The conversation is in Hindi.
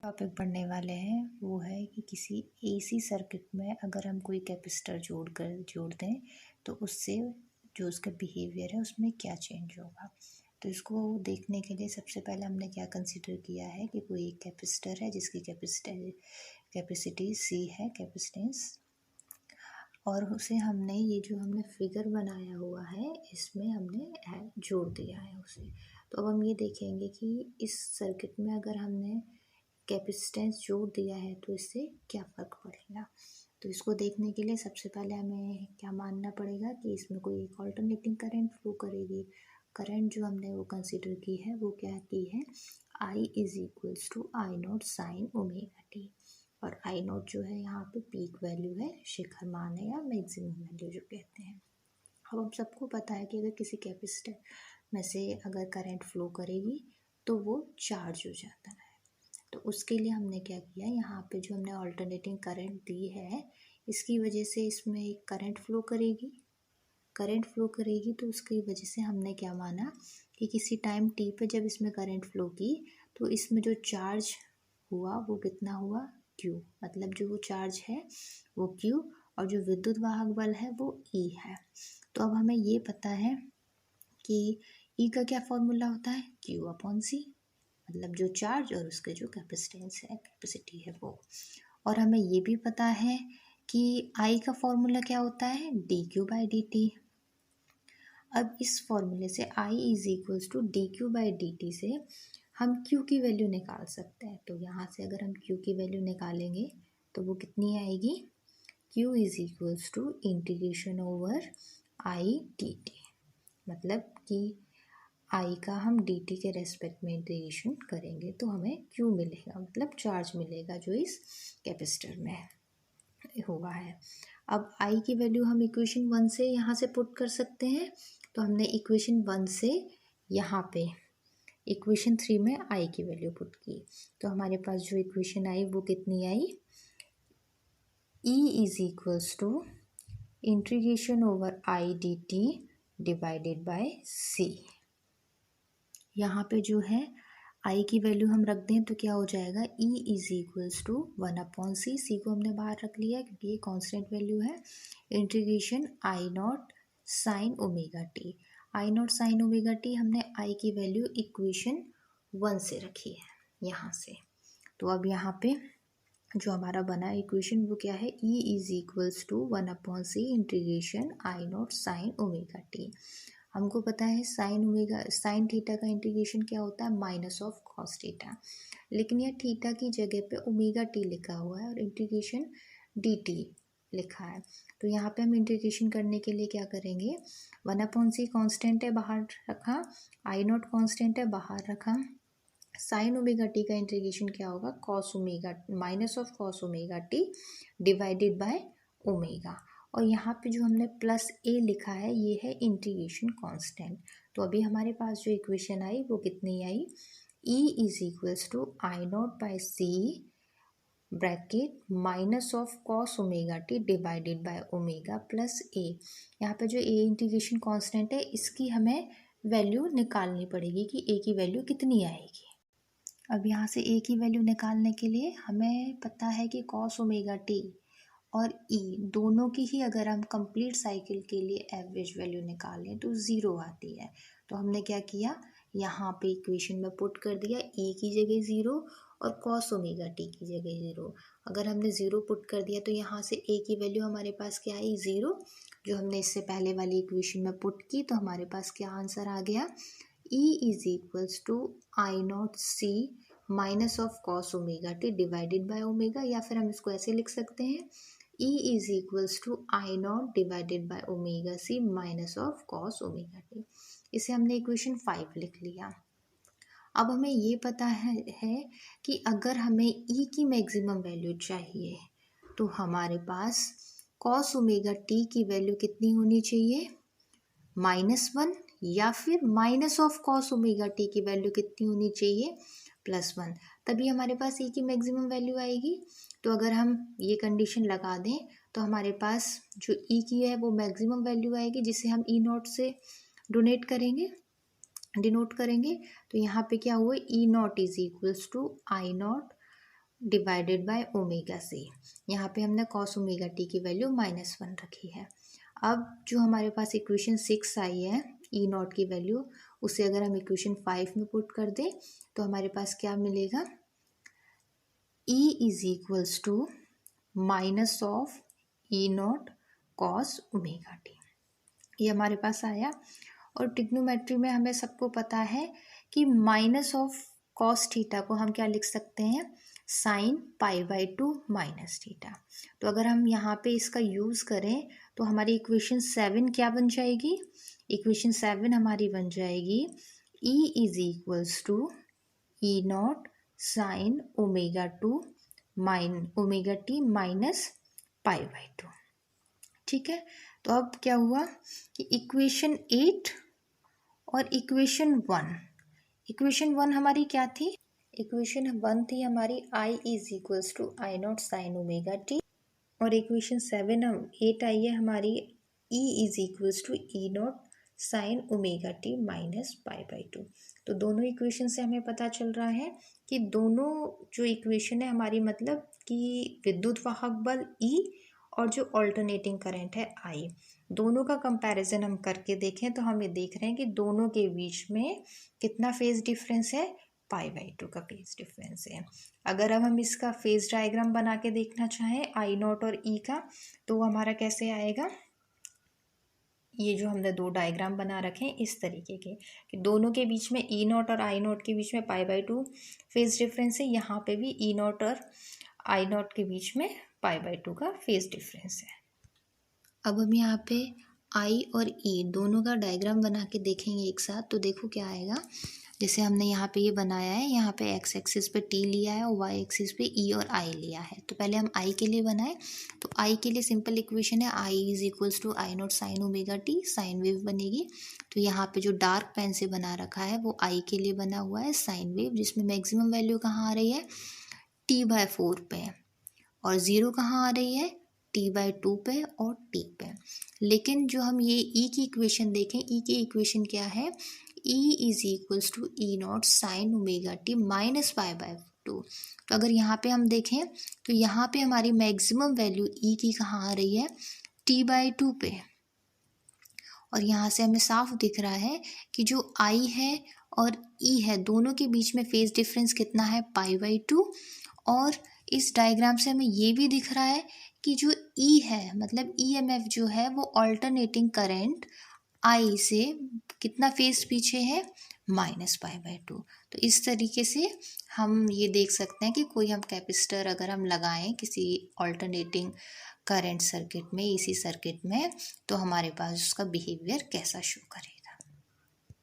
टॉपिक पढ़ने वाले हैं वो है कि किसी एसी सर्किट में अगर हम कोई कैपेसिटर जोड़ दें तो उससे जो उसका बिहेवियर है उसमें क्या चेंज होगा। तो इसको देखने के लिए सबसे पहले हमने क्या कंसीडर किया है कि कोई एक कैपेसिटर है जिसकी कैपेसिटी C है, कैपेसिटेंस, और उसे हमने फिगर बनाया हुआ है इसमें हमने जोड़ दिया है उसे। तो अब हम ये देखेंगे कि इस सर्किट में अगर हमने कैपेसिटेंस जोड़ दिया है तो इससे क्या फ़र्क पड़ेगा। तो इसको देखने के लिए सबसे पहले हमें क्या मानना पड़ेगा कि इसमें कोई एक ऑल्टरनेटिंग करंट फ्लो करेगी। करंट जो हमने वो कंसीडर की है वो क्या की है, I is equals to I not sine omega T. और आई नॉट जो है यहाँ पे पीक वैल्यू है, शिखर मान है या मैक्सिमम वैल्यू जो कहते हैं। अब हम सबको पता है कि अगर किसी कैपेसिटर में से अगर करंट फ्लो करेगी तो वो चार्ज हो जाता है। तो उसके लिए हमने क्या किया, यहाँ पे जो हमने ऑल्टरनेटिंग करंट दी है इसकी वजह से इसमें एक करंट फ्लो करेगी तो उसकी वजह से हमने क्या माना कि किसी टाइम t पे जब इसमें करंट फ्लो की तो इसमें जो चार्ज हुआ वो कितना हुआ, Q। मतलब जो वो चार्ज है वो Q और जो विद्युत वाहक बल है वो E है। तो अब हमें ये पता है कि E का क्या फॉर्मूला होता है, Q/C, मतलब जो चार्ज और उसके जो कैपेसिटेंस है, कैपेसिटी है वो। और हमें ये भी पता है कि I का फॉर्मूला क्या होता है, dQ/dt। अब इस फॉर्मूले से I is equals to dQ/dt से हम Q की वैल्यू निकाल सकते हैं। तो यहाँ से अगर हम Q की वैल्यू निकालेंगे तो वो कितनी आएगी, Q is equals to integration over I dt। मतलब कि I का हम dt के रेस्पेक्ट में इंटीग्रेशन करेंगे तो हमें Q मिलेगा, मतलब चार्ज मिलेगा जो इस कैपेसिटर में हुआ है। अब I की वैल्यू हम इक्वेशन 1 से यहाँ से पुट कर सकते हैं। तो हमने इक्वेशन 1 से यहाँ पे इक्वेशन 3 में I की वैल्यू पुट की तो हमारे पास जो इक्वेशन आई वो कितनी आई, E is equals to integration over I dt divided by C। यहाँ पे जो है I की वैल्यू हम रख दें तो क्या हो जाएगा, E is equals to 1/C। C को हमने बाहर रख लिया क्योंकि ये कांस्टेंट वैल्यू है। Integration I nought sine omega T. I not sine omega T हमने I की वैल्यू इक्वेशन 1 से रखी है यहाँ से। तो अब यहाँ पे जो हमारा बना इक्वेशन वो क्या है, E is equals to 1/C integration I nought sine omega T. हमको पता है साइन थीटा का इंटीग्रेशन क्या होता है, माइनस ऑफ कॉस थीटा। लेकिन यह थीटा की जगह पे ओमेगा टी लिखा हुआ है और इंटीग्रेशन dt लिखा है। तो यहाँ पे हम इंटीग्रेशन करने के लिए क्या करेंगे, 1/C कांस्टेंट है बाहर रखा, I नॉट कांस्टेंट है बाहर रखा। साइन ओमेगा टी का इंटीग्रेशन क्या होगा, cos omega minus of cos omega T divided by omega. और यहाँ पे जो हमने प्लस a लिखा है ये है इंटीग्रेशन कांस्टेंट। तो अभी हमारे पास जो इक्वेशन आई वो कितनी आई, E is equals to I nought by C bracket minus of cos omega T divided by omega plus a। यहाँ पे जो a इंटीग्रेशन कांस्टेंट है इसकी हमें वैल्यू निकालनी पड़ेगी कि a की वैल्यू कितनी आएगी। अब यहाँ से a की वैल्यू निकालने के लिए हमें पता है कि कॉस ओमेगा टी और E दोनों की ही अगर हम कंप्लीट साइकिल के लिए एवरेज वैल्यू निकालें तो ज़ीरो आती है। तो हमने क्या किया, यहाँ पे इक्वेशन में पुट कर दिया E की जगह ज़ीरो और कॉस ओमेगा टी की जगह ज़ीरो। अगर हमने ज़ीरो पुट कर दिया तो यहाँ से A की वैल्यू हमारे पास क्या आई, ज़ीरो, जो हमने इससे पहले वाली इक्वेशन में पुट की। तो हमारे पास क्या आंसर आ गया, E is equals to I nought C minus of cos omega T divided by omega, या फिर हम इसको ऐसे लिख सकते हैं, E is equals to I nought divided by omega C minus of cos omega T. इसे हमने इक्वेशन 5 लिख लिया। अब हमें ये पता है कि अगर हमें E की मैक्सिमम वैल्यू चाहिए तो हमारे पास कॉस ओमेगा टी की वैल्यू कितनी होनी चाहिए, -1, या फिर minus of cos omega T की वैल्यू कितनी होनी चाहिए, +1। तभी हमारे पास E की मैक्सिमम वैल्यू आएगी। तो अगर हम ये कंडीशन लगा दें तो हमारे पास जो E की है वो मैक्सिमम वैल्यू आएगी जिसे हम E नॉट से डिनोट करेंगे। तो यहाँ पे क्या हुआ, E nought is equals to I nought divided by omega C. यहाँ पे हमने कॉस ओमेगा टी की वैल्यू -1 रखी है। अब जो हमारे पास इक्वेशन 6 आई है ई नॉट की वैल्यू, उसे अगर हम इक्वेशन 5 में पुट कर दें तो हमारे पास क्या मिलेगा, E is equals to minus of E nought cos omega T. ये हमारे पास आया। और ट्रिग्नोमेट्री में हमें सबको पता है कि माइनस ऑफ कॉस थीटा को हम क्या लिख सकते हैं, साइन π/2 माइनस थीटा। तो अगर हम यहाँ पे इसका यूज़ करें तो हमारी इक्वेशन 7 क्या बन जाएगी, इक्वेशन 7 हमारी बन जाएगी E is equals to E naught sine ω2 omega T minus π/2। ठीक है, तो अब क्या हुआ कि इक्वेशन 8 और इक्वेशन 1 हमारी क्या थी, इक्वेशन 1 थी हमारी I is equals to I not sine omega T, और इक्वेशन 8 आई है हमारी E is equals to E naught sine omega T minus π/2। तो दोनों इक्वेशन से हमें पता चल रहा है कि दोनों जो इक्वेशन है हमारी, मतलब कि विद्युत वाहक बल E और जो ऑल्टरनेटिंग करंट है I, दोनों का कंपैरिजन हम करके देखें तो हम ये देख रहे हैं कि दोनों के बीच में कितना फेज डिफरेंस है, π/2 का फेज डिफरेंस है। अगर अब हम इसका फेज डायग्राम बना के देखना चाहें आई नॉट और ई का, तो वो हमारा कैसे आएगा, ये जो हमने दो डायग्राम बना रखे हैं इस तरीके के कि दोनों के बीच में ई नॉट और आई नॉट के बीच में π/2 फेज डिफरेंस है, यहाँ पे भी ई नॉट और आई नॉट के बीच में π/2 का फेज डिफरेंस है। अब हम यहाँ पे आई और ई दोनों का डायग्राम बना के देखेंगे एक साथ, तो देखो क्या आएगा। जैसे हमने यहाँ पे ये बनाया है, यहाँ पे एक्स एक्सिस पे टी लिया है और वाई एक्सिस पे ई और आई लिया है। तो पहले हम आई के लिए बनाए, तो आई के लिए सिंपल इक्वेशन है I is equals to I not sine omega T, sine wave बनेगी। तो यहाँ पे जो डार्क पेन से बना रखा है वो आई के लिए बना हुआ है साइन वेव, जिसमें मैक्सिमम वैल्यू कहाँ आ रही है, t/4 पे, और ज़ीरो कहाँ आ रही है, t/2 पे और t पे। लेकिन जो हम ये ई की इक्वेशन देखें, ई की इक्वेशन क्या है, E is equals to E naught sine omega T minus π/2। तो अगर यहाँ पे हम देखें तो यहाँ पे हमारी मैक्सिमम वैल्यू E की कहाँ आ रही है, t/2 पे, और यहाँ से हमें साफ दिख रहा है कि जो I है और E है दोनों के बीच में फेज डिफरेंस कितना है, π/2। और इस डायग्राम से हमें ये भी दिख रहा है कि जो E है, मतलब EMF जो है वो ऑल्टरनेटिंग करंट I से कितना फेज पीछे है, -π/2। तो इस तरीके से हम ये देख सकते हैं कि कोई हम कैपेसिटर अगर हम लगाएं किसी ऑल्टरनेटिंग करंट सर्किट में, इसी सर्किट में, तो हमारे पास उसका बिहेवियर कैसा शो करेगा।